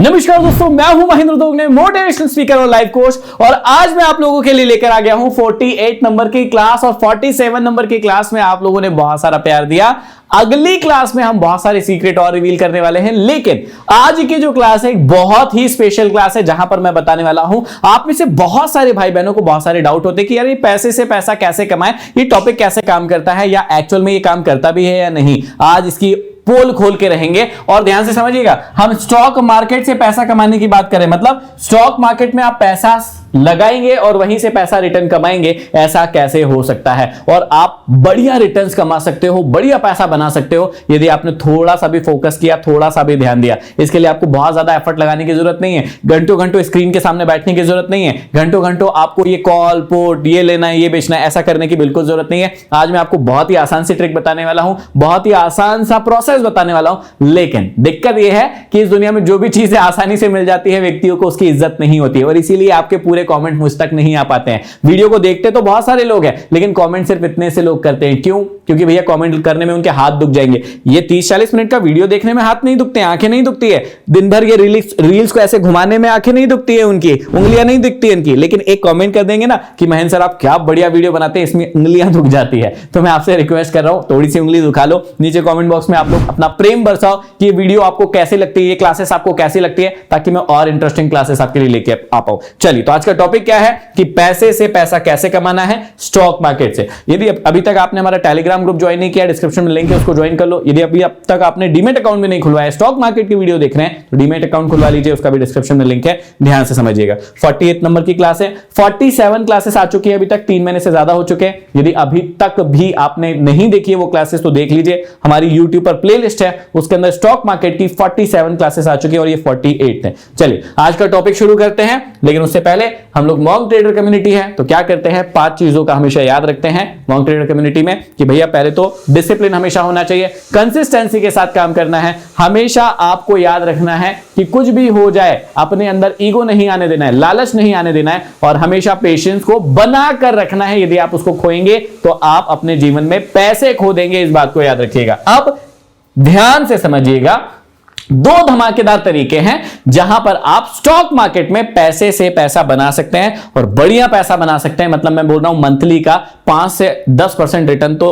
नमस्कार दोस्तों, मैं हूं महेंद्र दोगने, मोटिवेशनल स्पीकर और लाइफ कोच। और आज मैं आप लोगों के लिए लेकर आ गया हूं 48 नंबर की क्लास। और 47 नंबर की क्लास में आप लोगों ने बहुत सारा प्यार दिया। अगली क्लास में हम बहुत सारे सीक्रेट और रिवील करने वाले हैं, लेकिन आज की जो क्लास है एक बहुत ही स्पेशल क्लास है, जहां पर मैं बताने वाला हूं। आप में से बहुत सारे भाई बहनों को बहुत सारे डाउट होते हैं कि यार ये पैसे से पैसा कैसे कमाएं, ये टॉपिक कैसे काम करता है, या एक्चुअल में ये काम करता भी है या नहीं। आज इसकी पोल खोल के रहेंगे। और ध्यान से समझिएगा, हम स्टॉक मार्केट से पैसा कमाने की बात करें, मतलब स्टॉक मार्केट में आप पैसा लगाएंगे और वहीं से पैसा रिटर्न कमाएंगे, ऐसा कैसे हो सकता है। और आप बढ़िया रिटर्न्स कमा सकते हो, बढ़िया पैसा बना सकते हो, यदि आपने थोड़ा सा भी फोकस किया, थोड़ा सा भी ध्यान दिया। इसके लिए आपको बहुत ज्यादा एफर्ट लगाने की जरूरत नहीं है, घंटों घंटों स्क्रीन के सामने बैठने की जरूरत नहीं है, घंटों घंटों आपको ये कॉल पोर्ट, ये लेना है, ये बेचना है, ऐसा करने की बिल्कुल जरूरत नहीं है। आज मैं आपको बहुत ही आसान सी ट्रिक बताने वाला हूं, बहुत ही आसान सा प्रोसेस बताने वाला हूं। लेकिन दिक्कत यह है कि इस दुनिया में जो भी चीजें आसानी से मिल जाती है, व्यक्तियों को उसकी इज्जत नहीं होती है, और इसीलिए आपके पूरे कमेंट मुझ तक नहीं आ पाते हैं। वीडियो को देखते तो बहुत सारे लोग हैं, लेकिन कमेंट सिर्फ इतने से लोग करते हैं। क्यों? क्योंकि भैया कमेंट करने में उनके हाथ दुख जाएंगे। ये 30-40 मिनट का वीडियो देखने में हाथ नहीं दुखते हैं, आंखें नहीं दुखती है, दिन भर ये रील्स को ऐसे घुमाने में आंखें नहीं दुखती है, उनकी उंगलियां नहीं दुखती है इनकी, लेकिन एक कमेंट कर देंगे ना कि महेंद्र सर आप क्या बढ़िया वीडियो बनाते हैं, इसमें उंगलियां दुख जाती है। तो मैं आपसे रिक्वेस्ट कर रहा हूं, थोड़ी सी उंगली दुखा लो। नीचे कमेंट बॉक्स में आप लोग अपना प्रेम बरसाओ कि ये वीडियो आपको कैसे लगती है, ये क्लासेस आपको कैसी लगती है, ताकि मैं और इंटरेस्टिंग क्लासेस आपके लिए लेके आ पाऊं। चलिए, तो आज का टॉपिक क्या है कि पैसे से पैसा कैसे कमाना है स्टॉक मार्केट से। यदि अभी तक आपने हमारा टेलीग्राम ग्रुप ज्वाइन नहीं किया, डिस्क्रिप्शन में लिंक है, उसको ज्वाइन कर लो। यदि अभी अब तक आपने डीमेट अकाउंट भी नहीं खुलवाया, स्टॉक मार्केट की वीडियो देख रहे हैं, तो डीमेट अकाउंट खुलवा लीजिए, उसका भी डिस्क्रिप्शन में लिंक है, ध्यान से समझिएगा। 48 नंबर की क्लास है, 47 क्लासेस आ चुकी है अभी तक, 3 महीने से ज्यादा हो चुके हैं। यदि अभी तक भी आपने नहीं देखी है वो क्लासेस, तो देख लीजिए, हमारी यूट्यूब पर प्लेलिस्ट है, उसके अंदर स्टॉक मार्केट की 47 क्लासेस आ चुकी है और ये 48 है। चलिए आज का टॉपिक शुरू करते हैं, लेकिन उससे पहले हम लोग मॉन्क ट्रेडर कम्युनिटी है, तो क्या करते हैं, 5 चीजों का हमेशा याद रखते हैं मॉन्क ट्रेडर कम्युनिटी में कि भैया पहले तो डिसिप्लिन हमेशा होना चाहिए, कंसिस्टेंसी के साथ काम करना है। हमेशा आपको याद रखना है कि कुछ भी हो जाए, अपने अंदर ईगो नहीं आने देना है, लालच नहीं आने देना है, और हमेशा पेशेंस को बना कर रखना है। यदि आप उसको खोएंगे तो आप अपने जीवन में पैसे खो देंगे, इस बात को याद रखिएगा। अब ध्यान से समझिएगा, 2 धमाकेदार तरीके हैं जहां पर आप स्टॉक मार्केट में पैसे से पैसा बना सकते हैं, और बढ़िया पैसा बना सकते हैं। मतलब मैं बोल रहा हूं मंथली का 5 से 10% रिटर्न तो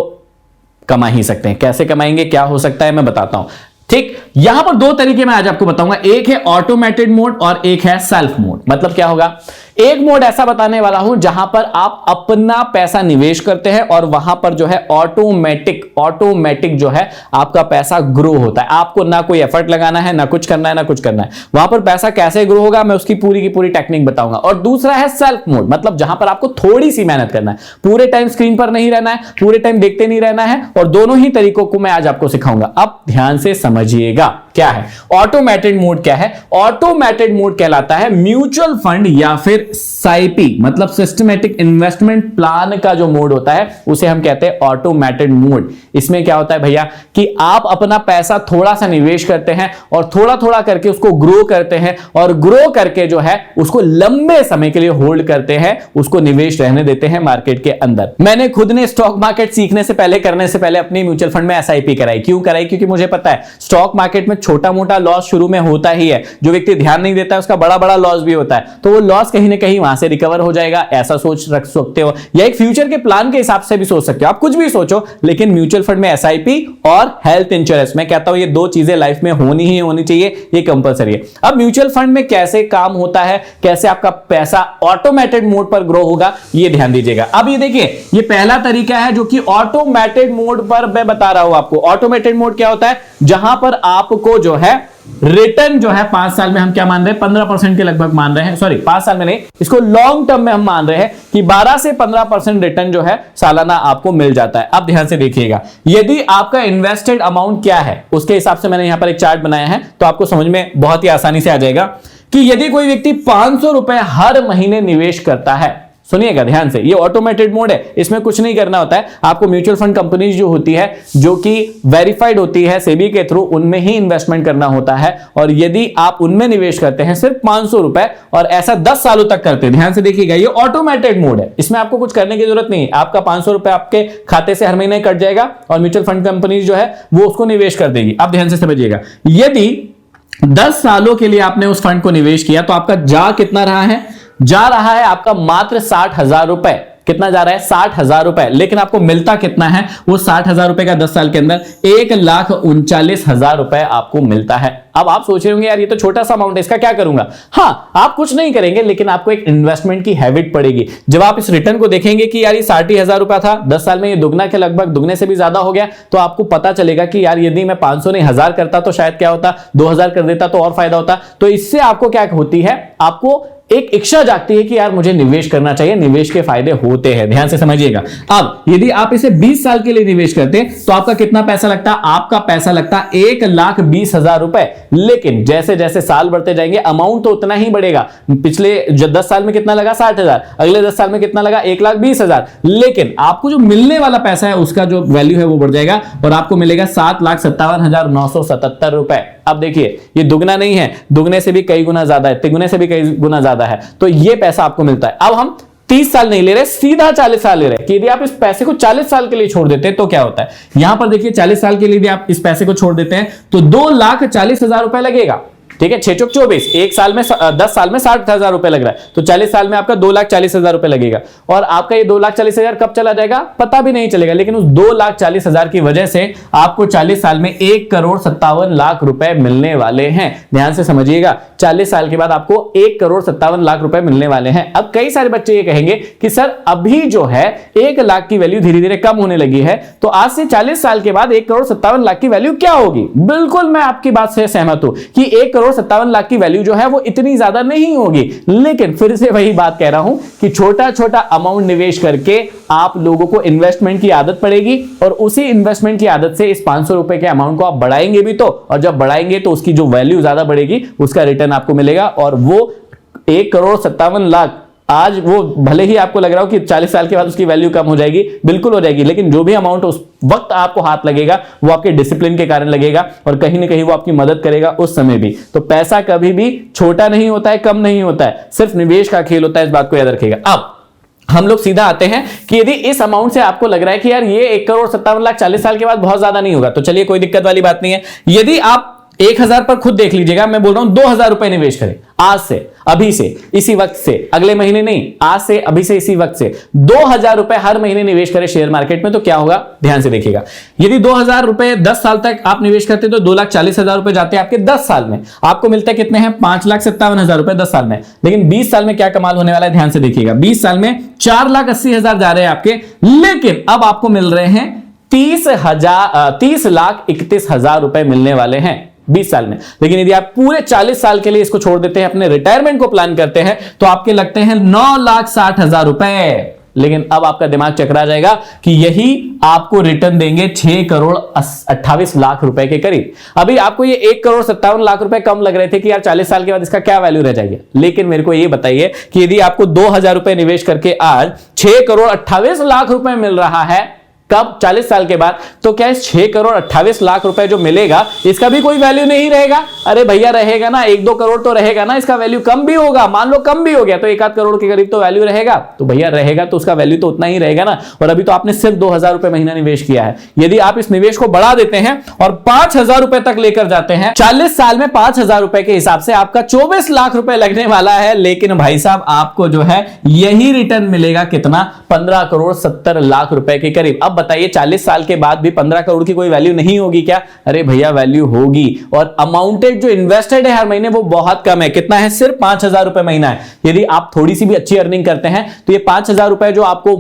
कमा ही सकते हैं। कैसे कमाएंगे, क्या हो सकता है, मैं बताता हूं। ठीक, यहां पर 2 तरीके मैं आज आपको बताऊंगा, एक है ऑटोमेटेड मोड और एक है सेल्फ मोड। मतलब क्या होगा, एक मोड ऐसा बताने वाला हूं जहां पर आप अपना पैसा निवेश करते हैं और वहां पर जो है ऑटोमेटिक जो है आपका पैसा ग्रो होता है। आपको ना कोई एफर्ट लगाना है, ना कुछ करना है, ना कुछ करना है। वहां पर पैसा कैसे ग्रो होगा, मैं उसकी पूरी की पूरी टेक्निक बताऊंगा। और दूसरा है सेल्फ मोड, मतलब जहां पर आपको थोड़ी सी मेहनत करना है, पूरे टाइम स्क्रीन पर नहीं रहना है, पूरे टाइम देखते नहीं रहना है, और दोनों ही तरीकों को मैं आज आपको सिखाऊंगा। अब ध्यान से समझिएगा क्या है ऑटोमेटेड मोड। क्या है ऑटोमेटेड मोड? कहलाता है म्यूचुअल फंड या फिर साइपी, मतलब सिस्टमैटिक इन्वेस्टमेंट प्लान का जो मोड होता है उसे हम कहते हैं ऑटोमेटेड मोड। इसमें क्या होता है भैया कि आप अपना पैसा थोड़ा सा निवेश करते हैं और थोड़ा थोड़ा करके उसको ग्रो करते हैं, और ग्रो करके जो है उसको लंबे समय के लिए होल्ड करते हैं, उसको निवेश रहने देते हैं मार्केट के अंदर। मैंने खुद ने स्टॉक मार्केट सीखने से पहले, करने से पहले अपनी म्यूचुअल फंड में एसआईपी कराई। क्यों कराई? क्योंकि मुझे पता है स्टॉक मार्केट में छोटा मोटा लॉस शुरू में होता ही है, जो व्यक्ति ध्यान नहीं देता है उसका बड़ा बड़ा लॉस भी होता है, तो वो लॉस कहीं ना कहीं वहां से रिकवर हो जाएगा, ऐसा सोच रख सकते हो, या एक फ्यूचर के प्लान के हिसाब से भी सोच सकते हो। आप कुछ भी सोचो, लेकिन म्यूचुअल फंड में एसआईपी और हेल्थ इंश्योरेंस, मैं कहता हूं ये 2 चीजें लाइफ में होनी ही होनी चाहिए, ये कंपलसरी है। अब म्यूचुअल फंड में कैसे काम होता है, कैसे आपका पैसा ऑटोमेटेड मोड पर ग्रो होगा, ये ध्यान दीजिएगा। अब ये देखिए, ये पहला तरीका है जो कि ऑटोमेटेड मोड पर मैं बता रहा हूं आपको। ऑटोमेटेड मोड क्या होता है? जहां पर आपको जो है रिटर्न जो है 5 साल में हम क्या मान रहे हैं, 15% के लगभग मान रहे हैं। सॉरी, 5 साल में नहीं, इसको लॉन्ग टर्म में हम मान रहे हैं कि 12 से 15% रिटर्न जो है सालाना आपको मिल जाता है। अब ध्यान से देखिएगा, यदि आपका इन्वेस्टेड अमाउंट क्या है उसके हिसाब से मैंने यहां पर एक चार्ट बनाया है, तो आपको समझ में बहुत ही आसानी से आ जाएगा कि यदि कोई व्यक्ति 500 रुपए हर महीने निवेश करता है, सुनिएगा ध्यान से, ये ऑटोमेटेड मोड है, इसमें कुछ नहीं करना होता है आपको। म्यूचुअल फंड कंपनीज जो होती है, जो कि वेरीफाइड होती है सेबी के थ्रू, उनमें ही इन्वेस्टमेंट करना होता है। और यदि आप उनमें निवेश करते हैं सिर्फ 500 रुपए, और ऐसा 10 सालों तक करते हैं, ध्यान से देखिएगा, ये ऑटोमेटेड मोड है, इसमें आपको कुछ करने की जरूरत नहीं है। आपका 500 रुपए आपके खाते से हर महीने कट जाएगा और म्यूचुअल फंड कंपनीज जो है वो उसको निवेश कर देगी। आप ध्यान से समझिएगा, यदि 10 सालों के लिए आपने उस फंड को निवेश किया तो आपका जा कितना रहा है? जा रहा है आपका मात्र 60,000 रुपए। कितना जा रहा है? 60,000 रुपए। लेकिन आपको मिलता कितना है? वो 60,000 रुपए का 10 साल के अंदर 1,39,000 रुपए आपको मिलता है। अब आप सोच रहे होंगे यार ये तो छोटा सा अमाउंट है, इसका क्या करूंगा? हाँ, आप कुछ नहीं करेंगे, लेकिन आपको एक इन्वेस्टमेंट की हैबिट पड़ेगी। जब आप इस रिटर्न को देखेंगे कि यार ये 60,000 रुपया था, 10 साल में ये दुगना के लगभग, दुगने से भी ज्यादा हो गया, तो आपको पता चलेगा कि यार यदि मैं 500 नहीं 1000 करता तो शायद क्या होता, 2000 कर देता तो और फायदा होता। तो इससे आपको क्या होती है? आपको एक इच्छा जागती है कि यार मुझे निवेश करना चाहिए, निवेश के फायदे होते हैं। ध्यान से समझिएगा। अब यदि आप इसे 20 साल के लिए निवेश करते हैं तो आपका कितना पैसा लगता है? आपका पैसा लगता है 1,20,000 रुपए। लेकिन जैसे जैसे साल बढ़ते जाएंगे अमाउंट तो उतना ही बढ़ेगा। पिछले 10 साल में कितना लगा? 60,000। अगले 10 साल में कितना लगा? 1,20,000। लेकिन आपको जो मिलने वाला पैसा है उसका जो वैल्यू है वो बढ़ जाएगा और आपको मिलेगा 7,57,977 रुपए। अब देखिए ये दुगना नहीं है, दुगने से भी कई गुना ज्यादा है, तिगुने से भी कई गुना ज्यादा है। तो ये पैसा आपको मिलता है। अब हम 30 साल नहीं ले रहे, सीधा 40 साल ले रहे हैं कि यदि आप इस पैसे को 40 साल के लिए छोड़ देते हैं तो क्या होता है? यहां पर देखिए 40 साल के लिए यदि आप इस पैसे को छोड़ देते हैं तो 2,40,000 रुपए लगेगा। ठीक है, 6 चौक 24, एक साल में 10 साल में 60,000 रुपए लग रहा है, तो 40 साल में आपका 2,40,000 रुपए लगेगा। और आपका ये 2,40,000 कब चला जाएगा पता भी नहीं चलेगा, लेकिन उस 2,40,000 की वजह से आपको 40 साल में 1,57,00,000 रुपए मिलने वाले हैं। ध्यान से समझिएगा, 40 साल के बाद आपको 1,57,00,000 रुपए मिलने वाले हैं। अब कई सारे बच्चे ये कहेंगे कि सर अभी जो है 1 लाख की वैल्यू धीरे धीरे कम होने लगी है, तो आज से 40 साल के बाद 1,57,00,000 की वैल्यू क्या होगी? बिल्कुल मैं आपकी बात से सहमत हूं कि 1,57,00,000 की वैल्यू जो है वो इतनी ज्यादा नहीं होगी। लेकिन फिर से वही बात कह रहा हूं कि छोटा छोटा अमाउंट निवेश करके आप लोगों को इन्वेस्टमेंट की आदत पड़ेगी और उसी इन्वेस्टमेंट की आदत से इस 500 रुपए के अमाउंट को आप बढ़ाएंगे भी तो, और जब बढ़ाएंगे तो उसकी जो वैल्यू ज्यादा बढ़ेगी, उसका रिटर्न आपको मिलेगा। और वो 1,57,00,000 आज वो भले ही आपको लग रहा हो कि 40 साल के बाद उसकी वैल्यू कम हो जाएगी, बिल्कुल हो जाएगी, लेकिन जो भी अमाउंट उस वक्त आपको हाथ लगेगा वो आपके डिसिप्लिन के कारण लगेगा और कहीं ना कहीं वो आपकी मदद करेगा उस समय भी। तो पैसा कभी भी छोटा नहीं होता है, कम नहीं होता है, सिर्फ निवेश का खेल होता है, इस बात को याद रखिएगा। अब हम लोग सीधा आते हैं कि यदि इस अमाउंट से आपको लग रहा है कि यार ये 1,57,00,000 40 साल के बाद बहुत ज्यादा नहीं होगा, तो चलिए कोई दिक्कत वाली बात नहीं है। यदि आप 1,000 पर खुद देख लीजिएगा, मैं बोल रहा हूं 2,000 रुपए निवेश करें आज से, अभी से, इसी वक्त से, अगले महीने नहीं, आज से, अभी से, इसी वक्त से 2,000 रुपए हर महीने निवेश करें शेयर मार्केट में, तो क्या होगा? ध्यान से देखिएगा। यदि 2,000 रुपए 10 साल तक आप निवेश करते हैं तो 2,40,000 रुपए जाते हैं आपके 10 साल में। आपको मिलता है कितने हैं? 5,57,000 रुपए 10 साल में। लेकिन 20 साल में क्या कमाल होने वाला है? ध्यान से देखिएगा। 20 साल में 4,80,000 जा रहे हैं आपके, लेकिन अब आपको मिल रहे हैं 30,31,000 रुपए मिलने वाले हैं 20 साल में। लेकिन यदि आप पूरे 40 साल के लिए इसको छोड़ देते हैं, अपने रिटायरमेंट को प्लान करते हैं, तो आपके लगते हैं 9,60,000 रुपए। लेकिन अब आपका दिमाग चकरा जाएगा कि यही आपको रिटर्न देंगे 6,28,00,000 रुपए के करीब। अभी आपको ये 1,57,00,000 रुपए कम लग रहे थे कि यार 40 साल के बाद इसका क्या वैल्यू रह जाएगी, लेकिन मेरे को ये बताइए कि यदि आपको 2,000 रुपए निवेश करके आज 6,28,00,000 रुपए मिल रहा है, कब? 40 साल के बाद, तो क्या इस 6,28,00,000 रुपए जो मिलेगा इसका भी कोई वैल्यू नहीं रहेगा? अरे भैया रहेगा ना, 1-2 करोड़ तो रहेगा ना, इसका वैल्यू कम भी होगा। मान लो कम भी हो गया तो 1-8 करोड़ के करीब तो वैल्यू रहेगा। तो भैया रहेगा तो उसका वैल्यू तो उतना ही रहेगा ना। और अभी तो आपने सिर्फ 2,000 रुपए महीना निवेश किया है। यदि आप इस निवेश को बढ़ा देते हैं और 5,000 रुपए तक लेकर जाते हैं, 40 साल में 5,000 रुपए के हिसाब से आपका 24 लाख रुपए लगने वाला है। लेकिन भाई साहब आपको जो है यही रिटर्न मिलेगा कितना? 15,70,00,000 रुपए के करीब। अब बताइए 40 साल के बाद भी 15 करोड़ की कोई वैल्यू नहीं होगी क्या? अरे भैया वैल्यू होगी। और अमाउंटेड जो इन्वेस्टेड है हर महीने वो बहुत कम है। कितना है? सिर्फ 5,000 रुपए महीना है। यदि आप थोड़ी सी भी अच्छी अर्निंग करते हैं तो ये 5,000 रुपए जो आपको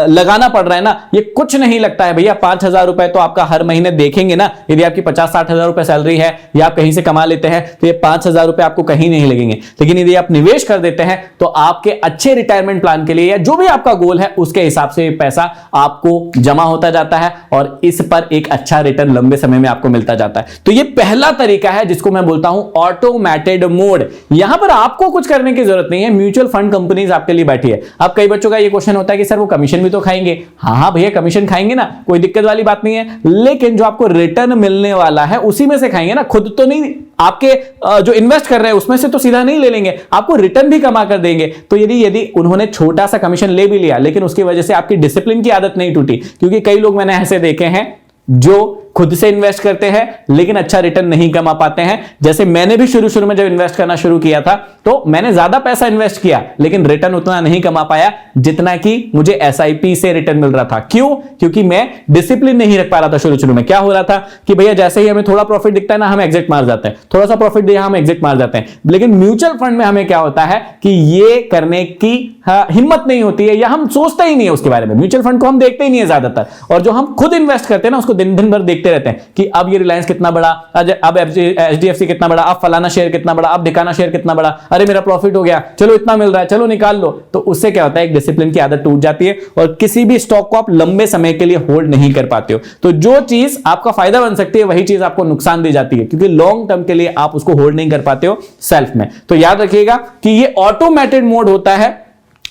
लगाना पड़ रहा है ना, ये कुछ नहीं लगता है भैया। 5,000 रुपए तो आपका हर महीने देखेंगे ना, यदि आपकी 50-60,000 रुपए सैलरी है या आप कहीं से कमा लेते हैं तो ये 5,000 रुपए आपको कहीं नहीं लगेंगे। लेकिन यदि आप निवेश कर देते हैं तो आपके अच्छे रिटायरमेंट प्लान के लिए या जो भी आपका गोल है उसके हिसाब से पैसा आपको जमा होता जाता है और इस पर एक अच्छा रिटर्न लंबे समय में आपको मिलता जाता है। तो ये पहला तरीका है जिसको मैं बोलता हूं ऑटोमेटेड मोड। यहां पर आपको कुछ करने की जरूरत नहीं है, म्यूचुअल फंड कंपनीज आपके लिए बैठी है। अब कई बच्चों का ये क्वेश्चन होता है कि सर वो कमीशन भी तो खाएंगे। हाँ भैया कमीशन खाएंगे ना, कोई दिक्कत वाली बात नहीं है, लेकिन जो आपको रिटर्न मिलने वाला है उसी में से खाएंगे ना, खुद तो नहीं। आपके जो इन्वेस्ट कर रहे हैं उसमें से तो सीधा नहीं ले लेंगे, आपको रिटर्न भी कमा कर देंगे। तो यदि उन्होंने छोटा सा कमीशन ले भी लिया लेकिन उसकी वजह से आपकी डिसिप्लिन की आदत नहीं टूटी, क्योंकि कई लोग मैंने ऐसे देखे हैं जो खुद से इन्वेस्ट करते हैं लेकिन अच्छा रिटर्न नहीं कमा पाते हैं। जैसे मैंने भी शुरू शुरू में जब इन्वेस्ट करना शुरू किया था तो मैंने ज्यादा पैसा इन्वेस्ट किया लेकिन रिटर्न उतना नहीं कमा पाया जितना कि मुझे एसआईपी से रिटर्न मिल रहा था। क्यों? क्योंकि मैं डिसिप्लिन नहीं रख पा रहा था। शुरू शुरू में क्या हो रहा था कि भैया जैसे ही हमें थोड़ा प्रॉफिट दिखता है ना, हम एग्जिट मार जाते हैं, थोड़ा सा प्रॉफिट दिया हम एग्जिट मार जाते हैं। लेकिन म्यूचुअल फंड में हमें क्या होता है कि ये करने की हिम्मत नहीं होती है या हम सोचते ही नहीं है उसके बारे में। म्यूचुअल फंड को हम देखते ही नहीं है ज्यादातर, और जो हम खुद इन्वेस्ट करते हैं ना उसको दिन दिन भर देखते रहते हैं कि अब ये रिलायंस कितना बड़ा, अब एचडीएफसी कितना बड़ा, अब फलाना शेयर कितना बड़ा, अब ढिकाना शेयर कितना बड़ा, अरे मेरा प्रॉफिट हो गया, चलो इतना मिल रहा है, चलो निकाल लो। तो उससे क्या होता है, एक डिसिप्लिन की आदत टूट जाती है और किसी भी स्टॉक को आप लंबे समय के लिए होल्ड नहीं कर पाते हो। तो जो चीज आपका फायदा बन सकती है वही चीज आपको नुकसान दी जाती है, क्योंकि लॉन्ग टर्म के लिए आप उसको होल्ड नहीं कर पाते हो सेल्फ में। तो याद रखिएगा कि ये ऑटोमेटेड मोड होता है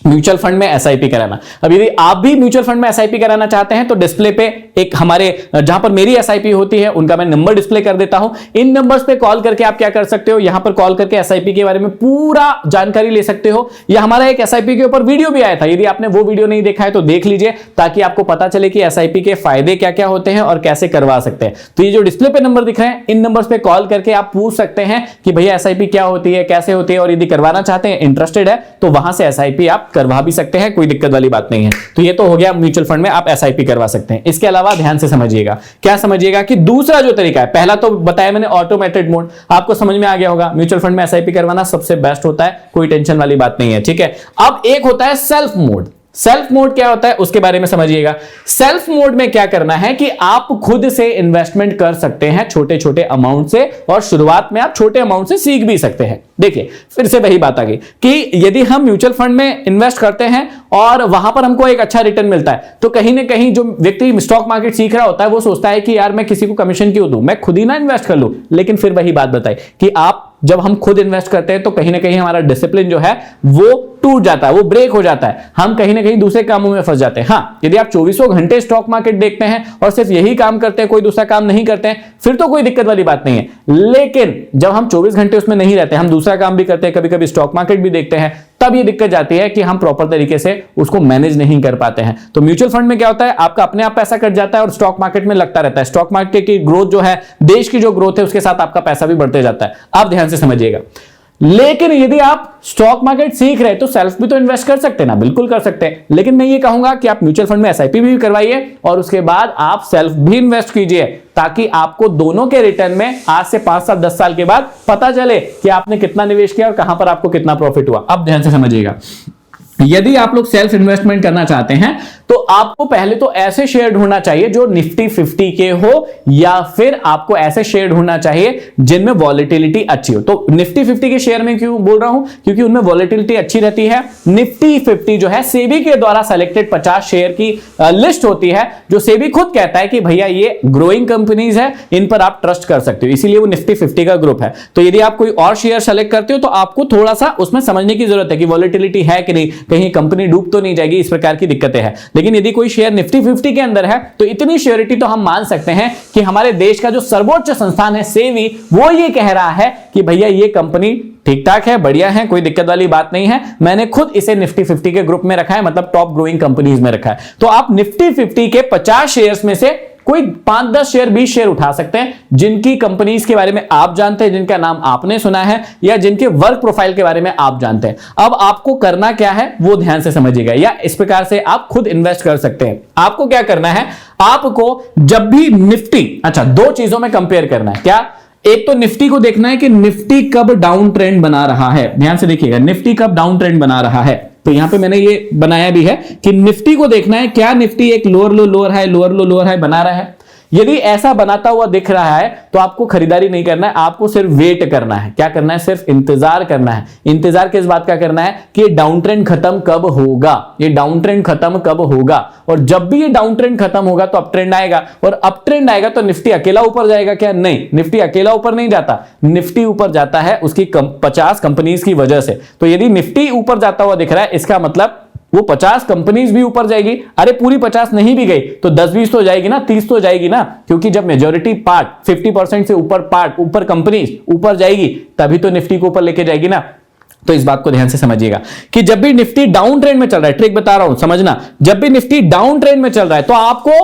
म्यूचुअल फंड में एसआईपी कराना। अब यदि आप भी म्यूचुअल फंड में एसआईपी कराना चाहते हैं तो डिस्प्ले पे एक हमारे जहां पर मेरी एसआईपी होती है उनका मैं नंबर डिस्प्ले कर देता हूं। इन नंबर्स पे कॉल करके आप क्या कर सकते हो, यहां पर कॉल करके एसआईपी के बारे में पूरा जानकारी ले सकते हो। या हमारा एक एसआईपी के ऊपर वीडियो भी आया था, यदि आपने वो वीडियो नहीं देखा है तो देख लीजिए, ताकि आपको पता चले कि एसआईपी के फायदे क्या क्या होते हैं और कैसे करवा सकते हैं। तो ये जो डिस्प्ले पे नंबर दिख रहे हैं, इन नंबर्स पे कॉल करके आप पूछ सकते हैं कि भैया एसआईपी क्या होती है, कैसे होती है, और यदि करवाना चाहते हैं, इंटरेस्टेड है, तो वहां से एसआईपी आप करवा भी सकते हैं, कोई दिक्कत वाली बात नहीं है। तो ये तो हो गया म्यूचुअल फंड में आप एसआईपी करवा सकते हैं। इसके अलावा ध्यान से समझिएगा, क्या समझिएगा कि दूसरा जो तरीका है, पहला तो बताया मैंने ऑटोमेटेड मोड, आपको समझ में आ गया होगा। म्यूचुअल फंड में एसआईपी करवाना सबसे बेस्ट होता है, कोई टेंशन वाली बात नहीं है, ठीक है। अब एक होता है सेल्फ मोड। सेल्फ मोड क्या होता है उसके बारे में समझिएगा। सेल्फ मोड में क्या करना है कि आप खुद से इन्वेस्टमेंट कर सकते हैं छोटे छोटे अमाउंट से, और शुरुआत में आप छोटे अमाउंट से सीख भी सकते हैं। देखिए फिर से वही बात आ गई कि यदि हम म्यूचुअल फंड में इन्वेस्ट करते हैं और वहां पर हमको एक अच्छा रिटर्न मिलता है, तो कहीं ना कहीं जो व्यक्ति स्टॉक मार्केट सीख रहा होता है वो सोचता है कि यार मैं किसी को कमीशन क्यों दूं, मैं खुद ही ना इन्वेस्ट कर लूं। लेकिन फिर वही बात बताई कि आप जब हम खुद इन्वेस्ट करते हैं तो कहीं ना कहीं हमारा डिसिप्लिन जो है वो टूट जाता है, वो ब्रेक हो जाता है, हम कहीं ना कहीं दूसरे कामों में फंस जाते हैं। हाँ, यदि आप 24 घंटे स्टॉक मार्केट देखते हैं और सिर्फ यही काम करते हैं, कोई दूसरा काम नहीं करते हैं, फिर तो कोई दिक्कत वाली बात नहीं है। लेकिन जब हम 24 घंटे उसमें नहीं रहते, हम दूसरा काम भी करते हैं, कभी कभी स्टॉक मार्केट भी देखते हैं, तब ये दिक्कत जाती है कि हम प्रॉपर तरीके से उसको मैनेज नहीं कर पाते हैं। तो म्यूचुअल फंड में क्या होता है, आपका अपने आप पैसा कट जाता है और स्टॉक मार्केट में लगता रहता है। स्टॉक मार्केट की ग्रोथ जो है, देश की जो ग्रोथ है, उसके साथ आपका पैसा भी बढ़ते जाता है। आप ध्यान से समझिएगा। लेकिन यदि आप स्टॉक मार्केट सीख रहे हैं तो सेल्फ भी तो इन्वेस्ट कर सकते हैं ना, बिल्कुल कर सकते हैं। लेकिन मैं ये कहूंगा कि आप म्यूचुअल फंड में एसआईपी भी करवाइए और उसके बाद आप सेल्फ भी इन्वेस्ट कीजिए, ताकि आपको दोनों के रिटर्न में आज से 5 साल 10 साल के बाद पता चले कि आपने कितना निवेश किया और कहां पर आपको कितना प्रॉफिट हुआ। अब ध्यान से समझिएगा, यदि आप लोग सेल्फ इन्वेस्टमेंट करना चाहते हैं तो आपको पहले तो ऐसे शेयर ढूंढना चाहिए जो निफ्टी 50 के हो, या फिर आपको ऐसे शेयर ढूंढना चाहिए जिनमें वॉलेटिलिटी अच्छी हो। तो निफ्टी 50 के शेयर में क्यों बोल रहा हूं, क्योंकि उनमें वॉलेटिलिटी अच्छी रहती है। निफ्टी 50 जो है सेबी के द्वारा सेलेक्टेड 50 शेयर की लिस्ट होती है, जो सेबी खुद कहता है कि भैया ये ग्रोइंग कंपनीज है, इन पर आप ट्रस्ट कर सकते हो, इसीलिए वो निफ्टी 50 का ग्रुप है। तो यदि आप कोई और शेयर सेलेक्ट करते हो तो आपको थोड़ा सा उसमें समझने की जरूरत है कि वॉलेटिलिटी है कि नहीं, कहीं कंपनी डूब तो नहीं जाएगी, इस प्रकार की दिक्कतें हैं। लेकिन यदि कोई शेयर निफ्टी 50 के अंदर है तो इतनी श्योरिटी तो हम मान सकते हैं कि हमारे देश का जो सर्वोच्च संस्थान है सेबी, वो ये कह रहा है कि भैया ये कंपनी ठीक ठाक है, बढ़िया है, कोई दिक्कत वाली बात नहीं है। मैंने खुद इसे निफ्टी 50 के ग्रुप में रखा है, मतलब टॉप ग्रोइंग कंपनीज में रखा है। तो आप निफ्टी 50 के 50 शेयर्स में से कोई 5-10 शेयर 20 शेयर उठा सकते हैं जिनकी कंपनीज के बारे में आप जानते हैं, जिनका नाम आपने सुना है, या जिनके वर्क प्रोफाइल के बारे में आप जानते हैं। अब आपको करना क्या है वो ध्यान से समझिएगा, या इस प्रकार से आप खुद इन्वेस्ट कर सकते हैं। आपको क्या करना है, आपको जब भी निफ्टी, अच्छा 2 चीजों में कंपेयर करना है। क्या? एक तो निफ्टी को देखना है कि निफ्टी कब डाउन ट्रेंड बना रहा है। ध्यान से देखिएगा, निफ्टी कब डाउन ट्रेंड बना रहा है। तो यहां पे मैंने ये बनाया भी है कि निफ्टी को देखना है, क्या निफ्टी एक लोअर लो लोअर हाई, लोअर लो लोअर हाई बना रहा है। यदि ऐसा बनाता हुआ दिख रहा है तो आपको खरीदारी नहीं करना है, आपको सिर्फ वेट करना है। क्या करना है? सिर्फ इंतजार करना है। इंतजार किस बात का करना है कि ये डाउन ट्रेंड खत्म कब होगा, ये डाउन ट्रेंड खत्म कब होगा। और जब भी ये डाउन ट्रेंड खत्म होगा तो अप ट्रेंड आएगा, और अप ट्रेंड आएगा तो निफ्टी अकेला ऊपर जाएगा क्या? नहीं, निफ्टी अकेला ऊपर नहीं जाता, निफ्टी ऊपर जाता है उसकी 50 कंपनीज की वजह से। तो यदि निफ्टी ऊपर जाता हुआ दिख रहा है, इसका मतलब वो 50 कंपनीज भी ऊपर जाएगी। अरे पूरी 50 नहीं भी गई तो 10-20 तो जाएगी ना, 30 तो जाएगी ना, क्योंकि जब मेजॉरिटी पार्ट 50% से ऊपर कंपनीज ऊपर जाएगी तभी तो निफ्टी को ऊपर लेके जाएगी ना। तो इस बात को ध्यान से समझिएगा कि जब भी निफ्टी डाउन ट्रेंड में चल रहा है, ट्रिक बता रहा हूं समझना, जब भी निफ्टी डाउन ट्रेंड में चल रहा है तो आपको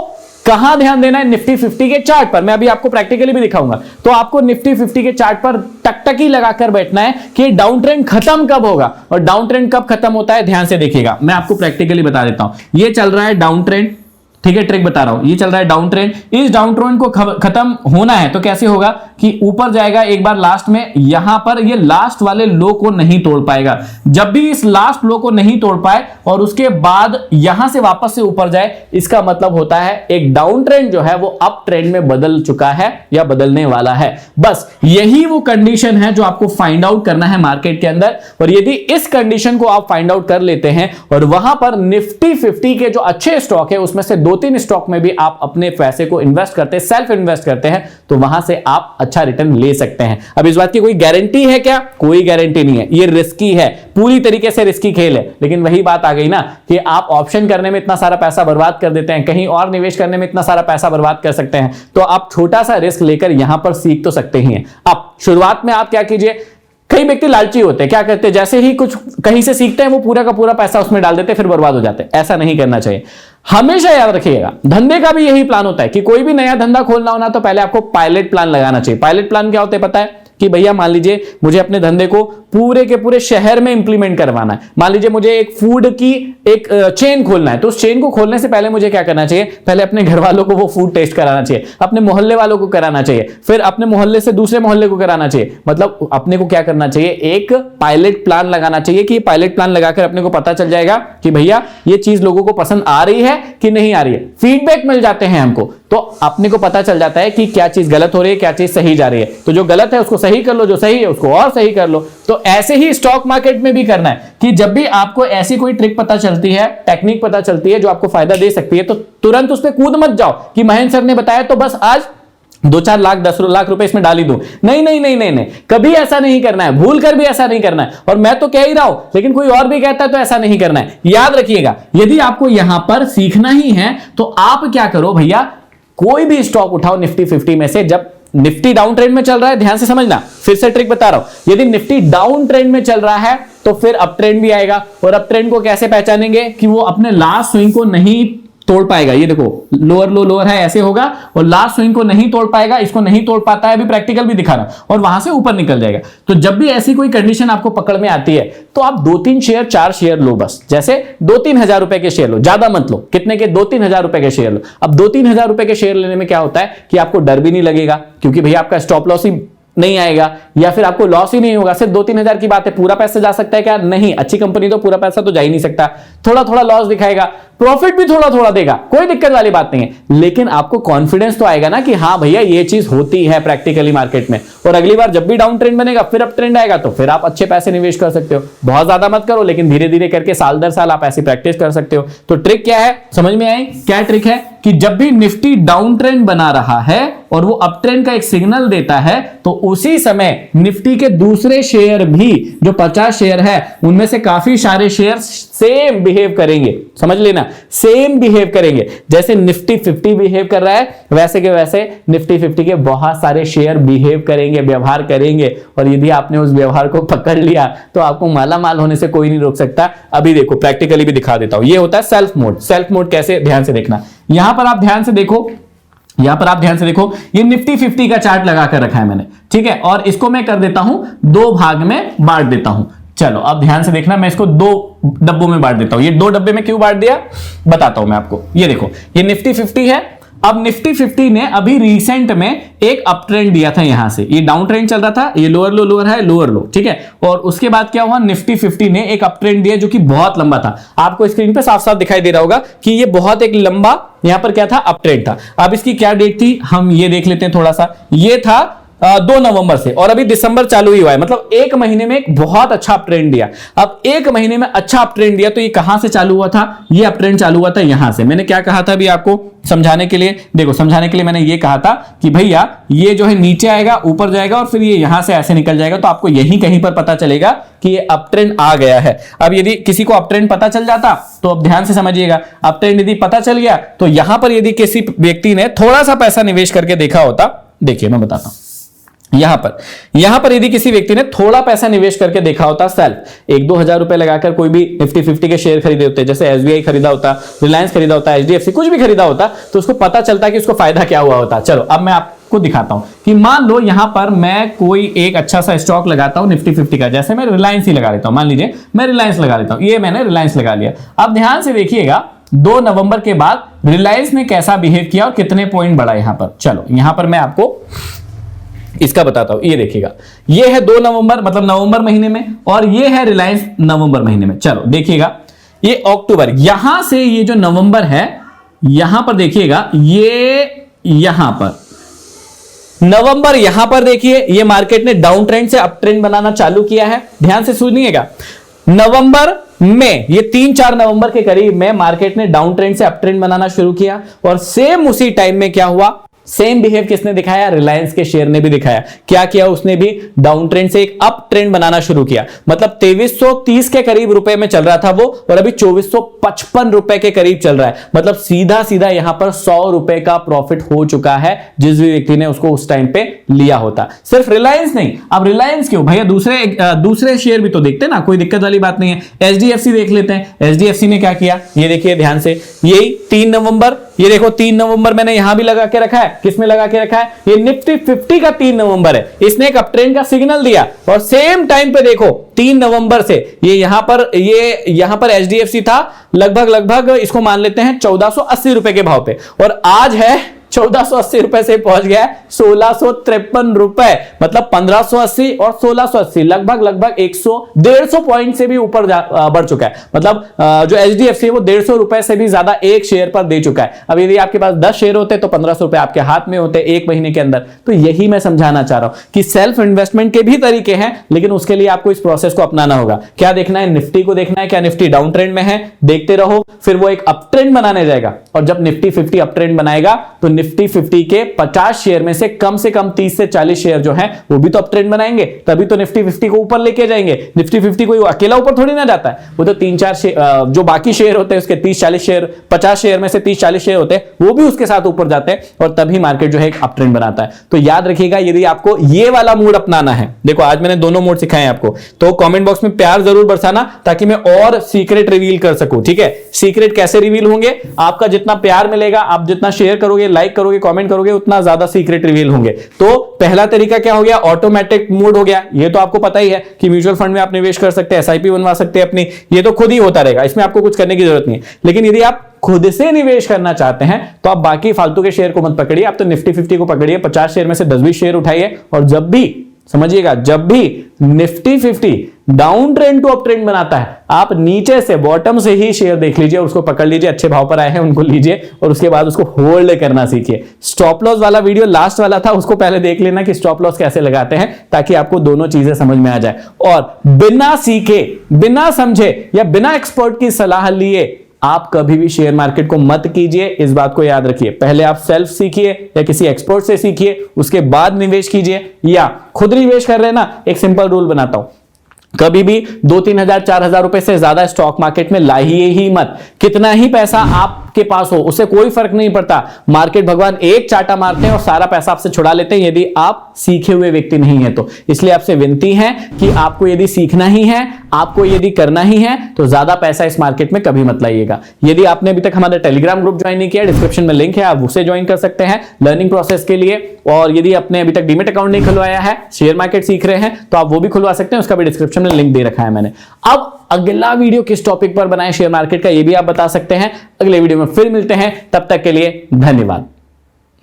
कहां ध्यान देना है? निफ्टी 50 के चार्ट पर। मैं अभी आपको प्रैक्टिकली भी दिखाऊंगा। तो आपको निफ्टी 50 के चार्ट पर टकटकी लगाकर बैठना है कि डाउन ट्रेंड खत्म कब होगा, और डाउन ट्रेंड कब खत्म होता है ध्यान से देखिएगा। मैं आपको प्रैक्टिकली बता देता हूं। ये चल रहा है डाउन ट्रेंड, ठीक है, ट्रिक बता रहा हूं। ये चल रहा है डाउन ट्रेंड। इस डाउन ट्रेंड को खत्म होना है तो कैसे होगा कि ऊपर जाएगा एक बार लास्ट में, यहां पर ये लास्ट वाले लो को नहीं तोड़ पाएगा। जब भी इस लास्ट लो को नहीं तोड़ पाए और उसके बाद यहां से वापस से ऊपर जाए, इसका मतलब होता है एक डाउन ट्रेंड जो है वो अप ट्रेंड में बदल चुका है या बदलने वाला है। बस यही वो कंडीशन है जो आपको फाइंड आउट करना है मार्केट के अंदर। और यदि इस कंडीशन को आप फाइंड आउट कर लेते हैं और वहां पर निफ्टी 50 के जो अच्छे स्टॉक है उसमें से 2-3 स्टॉक में भी आप अपने पैसे को इन्वेस्ट करते हैं, सेल्फ इन्वेस्ट करते हैं, तो वहां से आप अच्छा रिटर्न ले सकते हैं। अब इस बात की कोई गारंटी है क्या? कोई गारंटी नहीं है। ये रिस्की है, पूरी तरीके से रिस्की खेल है। लेकिन वही बात आ गई ना कि आप ऑप्शन करने में इतना सारा पैसा बर्बाद कर देते हैं, कहीं और निवेश करने में इतना सारा पैसा बर्बाद कर सकते हैं, तो आप छोटा सा रिस्क लेकर यहां पर सीख तो सकते ही हैं। अब शुरुआत में आप क्या कीजिए, कई व्यक्ति लालची होते हैं, क्या करते हैं, जैसे ही कुछ कहीं से सीखते हैं वो पूरा का पूरा पैसा उसमें डाल देते हैं, फिर बर्बाद हो जाते हैं। ऐसा नहीं करना चाहिए। हमेशा याद रखिएगा, धंधे का भी यही प्लान होता है कि कोई भी नया धंधा खोलना होना तो पहले आपको पायलट प्लान लगाना चाहिए। पायलट प्लान क्या होता है पता है? कि भैया मान लीजिए मुझे अपने धंधे को पूरे के पूरे शहर में इंप्लीमेंट करवाना है। मान लीजिए मुझे एक फूड की एक चेन खोलना है, तो उस चेन को खोलने से पहले मुझे क्या करना चाहिए? पहले अपने घर वालों को वो फूड टेस्ट कराना चाहिए, अपने मोहल्ले वालों को कराना चाहिए, फिर अपने मोहल्ले से दूसरे मोहल्ले को कराना चाहिए। मतलब अपने को क्या करना चाहिए? एक पायलट प्लान लगाना चाहिए कि पायलट प्लान लगाकर अपने को पता चल जाएगा कि भैया ये चीज लोगों को पसंद आ रही है कि नहीं आ रही है। फीडबैक मिल जाते हैं हमको, तो अपने को पता चल जाता है कि क्या चीज गलत हो रही है, क्या चीज सही जा रही है। तो जो गलत है उसको सही कर लो, जो सही है उसको और सही कर लो। तो ऐसे ही स्टॉक मार्केट में भी करना है कि जब भी आपको ऐसी कोई ट्रिक पता चलती है, टेक्निक पता चलती है जो आपको फायदा दे सकती है, तो तुरंत उस पर कूद मत जाओ कि महेंद्र सर ने बताया तो बस आज 2-4 लाख 10 लाख रुपए इसमें डाल ही दूं। नहीं नहीं नहीं नहीं नहीं, कभी ऐसा नहीं करना है, भूल कर भी ऐसा नहीं करना है। और मैं तो कह ही रहा हूं, लेकिन कोई और भी कहता है तो ऐसा नहीं करना है। याद रखिएगा, यदि आपको यहां पर सीखना ही है तो आप क्या करो भैया, कोई भी स्टॉक उठाओ निफ्टी 50 में से। जब निफ्टी डाउन ट्रेंड में चल रहा है, ध्यान से समझना, फिर से ट्रिक बता रहा हूं, यदि निफ्टी डाउन ट्रेंड में चल रहा है तो फिर अप ट्रेंड भी आएगा। और अप ट्रेंड को कैसे पहचानेंगे कि वो अपने लास्ट स्विंग को नहीं तोड़ पाएगा। ये देखो लोअर लो लोअर है ऐसे होगा, और लास्ट स्विंग को नहीं तोड़ पाएगा, इसको नहीं तोड़ पाता है, अभी प्रैक्टिकल भी दिखा रहा, और वहां से ऊपर निकल जाएगा। तो जब भी ऐसी कोई कंडीशन आपको पकड़ में आती है तो आप 2-3 शेयर 4 शेयर लो, बस जैसे 2-3 हजार रुपए के शेयर लो, ज्यादा मत लो। कितने के? 2-3 हजार रुपए के शेयर लो। अब 2-3 हजार रुपए के शेयर लेने में क्या होता है कि आपको डर भी नहीं लगेगा, क्योंकि भैया आपका स्टॉप लॉस ही नहीं आएगा, या फिर आपको लॉस ही नहीं होगा। सिर्फ 2-3 हजार की बात है, पूरा पैसा जा सकता है क्या? नहीं, अच्छी कंपनी तो पूरा पैसा तो जा ही नहीं सकता, थोड़ा थोड़ा लॉस दिखाएगा, प्रॉफिट भी थोड़ा थोड़ा देगा, कोई दिक्कत वाली बात नहीं है। लेकिन आपको कॉन्फिडेंस तो आएगा ना कि हाँ भैया ये चीज होती है प्रैक्टिकली मार्केट में। और अगली बार जब भी डाउन ट्रेंड बनेगा, फिर अप ट्रेंड आएगा, तो फिर आप अच्छे पैसे निवेश कर सकते हो। बहुत ज्यादा मत करो, लेकिन धीरे धीरे करके साल दर साल आप ऐसी प्रैक्टिस कर सकते हो। तो ट्रिक क्या है, समझ में आई? क्या ट्रिक है कि जब भी निफ्टी डाउन ट्रेंड बना रहा है और वो अप ट्रेंड का एक सिग्नल देता है, तो उसी समय निफ्टी के दूसरे शेयर भी, जो 50 शेयर है, उनमें से काफी सारे शेयर सेम बिहेव करेंगे। समझ लेना, सेम बिहेव करेंगे। जैसे निफ्टी 50 बिहेव कर रहा है, वैसे के वैसे निफ्टी 50 के बहुत सारे शेयर बिहेव करेंगे, व्यवहार करेंगे। और यदि आपने उस व्यवहार को पकड़ लिया तो आपको माला माल होने से कोई नहीं रोक सकता। अभी देखो प्रैक्टिकली भी दिखा देता हूं। ये होता है सेल्फ मोड। सेल्फ मोड कैसे, ध्यान से देखना। यहां पर आप ध्यान से देखो, यहां पर आप ध्यान से देखो, ये निफ्टी 50 का चार्ट लगा कर रखा है मैंने, ठीक है। और इसको मैं कर देता हूं 2 भाग में बांट देता हूं। चलो अब ध्यान से देखना, मैं इसको 2 डब्बों में बांट देता हूं। ये 2 डब्बे में क्यों बांट दिया बताता हूं मैं आपको। ये देखो, ये निफ्टी 50 है। अब निफ्टी 50 ने अभी रिसेंट में एक अप ट्रेंड दिया था, यहां से ये डाउन ट्रेंड चल रहा था, ये लोअर लो लोअर है, लोअर लो, ठीक है। और उसके बाद क्या हुआ, निफ्टी 50 ने एक अप ट्रेंड दिया जो कि बहुत लंबा था। आपको स्क्रीन पे साफ साफ दिखाई दे रहा होगा कि ये बहुत एक लंबा यहां पर क्या था, अप ट्रेंड था। अब इसकी क्या डेट थी, हम ये देख लेते हैं थोड़ा सा। ये था 2 नवंबर से, और अभी दिसंबर चालू ही हुआ है, मतलब 1 महीने में एक बहुत अच्छा अप ट्रेंड दिया। अब 1 महीने में अच्छा अप ट्रेंड दिया तो ये कहां से चालू हुआ था, ये अप ट्रेंड चालू हुआ था यहां से। मैंने क्या कहा था अभी आपको समझाने के लिए, देखो समझाने के लिए मैंने ये कहा था कि भैया ये जो है नीचे आएगा, ऊपर जाएगा, और फिर ये यहां से ऐसे निकल जाएगा। तो आपको यहीं कहीं पर पता चलेगा कि ये अप ट्रेंड आ गया है। अब यदि किसी को अप ट्रेंड पता चल जाता तो अब ध्यान से समझिएगा, अप ट्रेंड यदि पता चल गया तो यहां पर यदि किसी व्यक्ति ने थोड़ा सा पैसा निवेश करके देखा होता, देखिए मैं बताता हूं, यहां पर यदि किसी व्यक्ति ने थोड़ा पैसा निवेश करके देखा होता, सेल्फ 1-2 हजार रुपए लगाकर कोई भी निफ्टी 50 के शेयर खरीदे होते, जैसे एसबीआई खरीदा होता, रिलायंस खरीदा होता, एचडीएफसी कुछ भी खरीदा होता, तो उसको पता चलता कि उसको फायदा क्या हुआ होता। चलो अब मैं आपको दिखाता हूं कि मान लो यहां पर मैं कोई एक अच्छा सा स्टॉक लगाता हूं निफ्टी 50 का, जैसे मैं रिलायंस ही लगा लेता हूं, मान लीजिए मैं रिलायंस लगा लेता हूं, ये मैंने रिलायंस लगा लिया। अब ध्यान से देखिएगा 2 नवंबर के बाद रिलायंस ने कैसा बिहेव किया और कितने पॉइंट बढ़ा यहां पर। चलो यहां पर मैं आपको इसका बताता हूं, ये देखिएगा, ये है 2 नवंबर मतलब नवंबर महीने में, और ये है रिलायंस नवंबर महीने में। चलो देखिएगा ये अक्टूबर, यहां से ये जो नवंबर है यहां पर देखिएगा, ये यहां पर नवंबर, यहां पर देखिए ये मार्केट ने डाउन ट्रेंड से अप ट्रेंड बनाना चालू किया है। ध्यान से सुनिएगा, नवंबर में ये 3-4 नवंबर के करीब में मार्केट ने डाउन ट्रेंड से अप ट्रेंड बनाना शुरू किया, और सेम उसी टाइम में क्या हुआ, सेम बिहेव किसने दिखाया, रिलायंस के शेयर ने भी दिखाया। क्या किया उसने भी, डाउन ट्रेंड से एक अप ट्रेंड बनाना शुरू किया। मतलब 2330 के करीब रुपए में चल रहा था वो, और अभी 2455 रुपए के करीब चल रहा है। मतलब सीधा सीधा यहां पर 100 रुपए का प्रॉफिट हो चुका है जिस भी व्यक्ति ने उसको उस टाइम पे लिया होता। सिर्फ रिलायंस नहीं, अब रिलायंस क्यों भैया, दूसरे शेयर भी तो देखते ना, कोई दिक्कत वाली बात नहीं है। एचडीएफसी देख लेते हैं, एचडीएफसी ने क्या किया, ये देखिए ध्यान से, यही 3 नवंबर, ये देखो 3 नवंबर मैंने यहां भी लगा के रखा है, किसमें लगा के रखा है, ये निफ्टी 50 का 3 नवंबर है, इसने एक अपट्रेंड का सिग्नल दिया, और सेम टाइम पे देखो 3 नवंबर से ये यहां पर एचडीएफसी था लगभग इसको मान लेते हैं 1480 रुपए के भाव पे, और आज है 1480 रुपए से पहुंच गया 1653 रुपए। मतलब 1580 और 1680 लगभग 150 पॉइंट से भी ऊपर बढ़ चुका है। मतलब जो एचडीएफसी है वो 150 रुपए से भी ज्यादा एक शेयर पर दे चुका है। अब यदि आपके पास 10 शेयर होते तो 1500 रुपए आपके हाथ में होते एक महीने के अंदर। तो यही मैं समझाना चाह रहा हूं कि सेल्फ इन्वेस्टमेंट के भी तरीके हैं, लेकिन उसके लिए आपको इस प्रोसेस को अपनाना होगा। क्या देखना है, निफ्टी को देखना है, क्या निफ्टी डाउन ट्रेंड में है, देखते रहो, फिर वो एक अप ट्रेंड बनाने जाएगा, और जब निफ्टी 50 अप ट्रेंड बनाएगा तो निफ्टी 50 के 50 शेयर में से कम 30 से 40 शेयर जो हैं वो भी तो अप ट्रेंड बनाएंगे, तभी तो निफ्टी 50 को ऊपर लेके जाएंगे। निफ्टी 50 कोई अकेला ऊपर थोड़ी ना जाता है, वो तो 3-4 जो बाकी शेयर होते हैं उसके 30-40 शेयर, 50 शेयर में से 30-40 शेयर होते हैं, वो भी उसके साथ ऊपर जाते हैं, और तभी मार्केट जो है एक अप ट्रेंड बनाता है। तो याद रखिएगा, यदि आपको ये वाला मूड अपनाना है, देखो आज मैंने दोनों मूड सिखाए आपको, तो कमेंट बॉक्स में प्यार जरूर बरसाना ताकि मैं और सीक्रेट रिवील कर सकूं। ठीक है, सीक्रेट कैसे रिवील होंगे, आपका जितना प्यार मिलेगा, आप जितना शेयर करोगे, लाइक करोगे, कमेंट करोगे, उतना ज्यादा सीक्रेट रिवील होंगे। तो पहला तरीका क्या हो गया, ऑटोमेटिक मोड हो गया। ये तो आपको पता ही है कि म्यूचुअल फंड में आप निवेश कर सकते हैं, एसआईपी बनवा सकते हैं अपनी, ये तो खुद ही होता रहेगा, इसमें आपको कुछ करने की जरूरत नहीं है। लेकिन यदि आप खुद से निवेश करना चाहते हैं तो आप बाकी फालतू के शेयर को मत पकड़िए, आप तो निफ्टी 50 को पकड़िए, 50 शेयर में से 10-20 शेयर उठाइए, और जब भी समझिएगा, जब भी Nifty 50 down trend to up trend बनाता है, आप नीचे से बॉटम से ही शेयर देख लीजिए, उसको पकड़ लीजिए, अच्छे भाव पर आए हैं उनको लीजिए, और उसके बाद उसको होल्ड करना सीखिए। स्टॉप लॉस वाला वीडियो लास्ट वाला था, उसको पहले देख लेना कि स्टॉप लॉस कैसे लगाते हैं, ताकि आपको दोनों चीजें समझ में आ जाए। और बिना सीखे, बिना समझे या बिना एक्सपर्ट की सलाह लिए आप कभी भी शेयर मार्केट को मत कीजिए। इस बात को याद रखिए, पहले आप सेल्फ सीखिए या किसी एक्सपर्ट से सीखिए, उसके बाद निवेश कीजिए, या खुद निवेश कर रहे हैं ना, एक सिंपल रूल बनाता हूं, कभी भी 2-3 हजार 4 हजार रुपए से ज्यादा स्टॉक मार्केट में लाइए ही मत। कितना ही पैसा आपके पास हो उससे कोई फर्क नहीं पड़ता, मार्केट भगवान एक चाटा मारते हैं और सारा पैसा आपसे छुड़ा लेते हैं यदि आप सीखे हुए व्यक्ति नहीं है तो। इसलिए आपसे विनती है कि आपको यदि सीखना ही है, आपको यदि करना ही है, तो ज्यादा पैसा इस मार्केट में कभी मत लाइएगा। यदि आपने अभी तक हमारा टेलीग्राम ग्रुप ज्वाइन नहीं किया, डिस्क्रिप्शन में लिंक है, आप उसे ज्वाइन कर सकते हैं लर्निंग प्रोसेस के लिए। और यदि आपने अभी तक डीमेट अकाउंट नहीं खुलवाया है, शेयर मार्केट सीख रहे हैं, तो आप वो भी खुलवा सकते हैं, उसका भी डिस्क्रिप्शन में लिंक दे रखा है मैंने। अब अगला वीडियो किस टॉपिक पर बनाएं शेयर मार्केट का, ये भी आप बता सकते हैं। अगले वीडियो में फिर मिलते हैं, तब तक के लिए धन्यवाद।